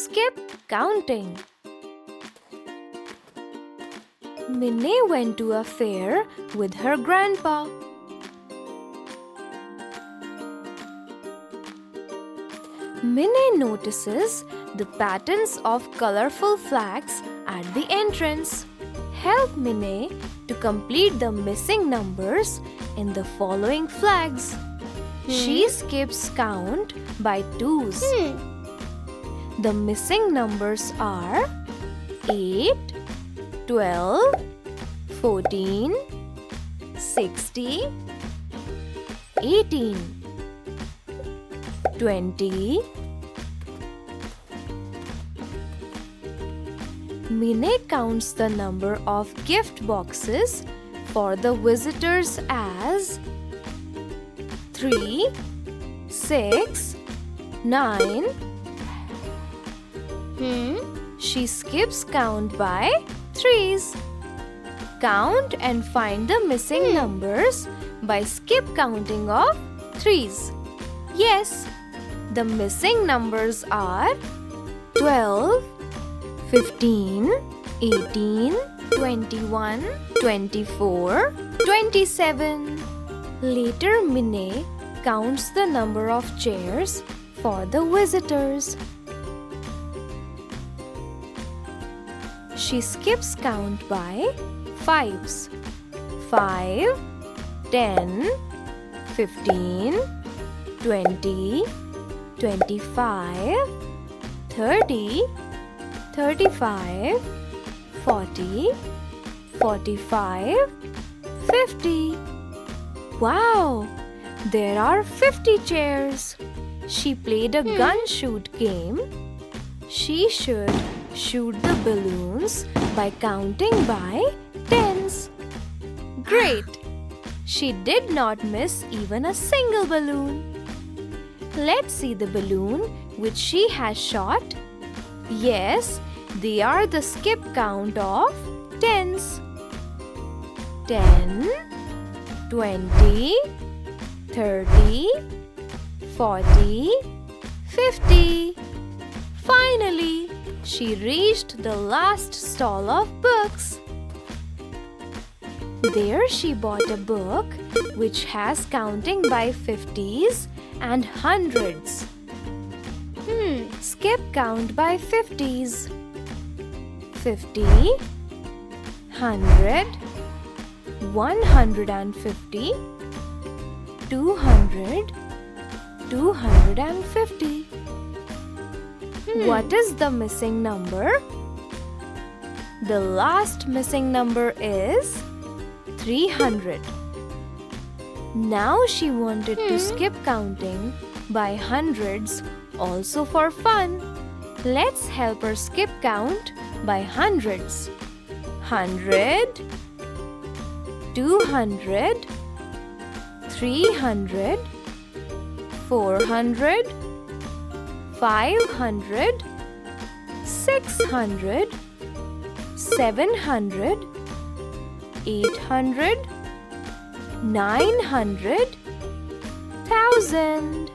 skip counting. Minnie went to a fair with her grandpa. Minnie notices the patterns of colorful flags at the entrance. Help Minnie to complete the missing numbers in the following flags. She skips count by twos. The missing numbers are 8, 12, 14, 60, 18, 20. Minnie counts the number of gift boxes for the visitors as 3, 6, 9. She skips count by threes. Count and find the missing numbers by skip counting of threes. Yes, the missing numbers are 12, 15, 18, 21, 24, 27. Later, Minnie counts the number of chairs for the visitors. She skips count by fives. 5, 10, 15, 20, 25, 30, 35, 40, 45, 50. Wow! There are 50 chairs. She played a gun shoot game. She should shoot the balloons by counting by tens. Great! She did not miss even a single balloon. Let's see the balloon which she has shot. Yes, they are the skip count of tens. 10, 20, 30, 40, 50. Finally, she reached the last stall of books. There she bought a book which has counting by 50s and hundreds. Skip count by 50s. 50, 100, 150, 200, 250. What is the missing number? The last missing number is 300. Now she wanted to skip counting by hundreds also for fun. Let's help her skip count by hundreds. 100, 200, 300, 400, 500, 600, 700, 800, 900, 1000.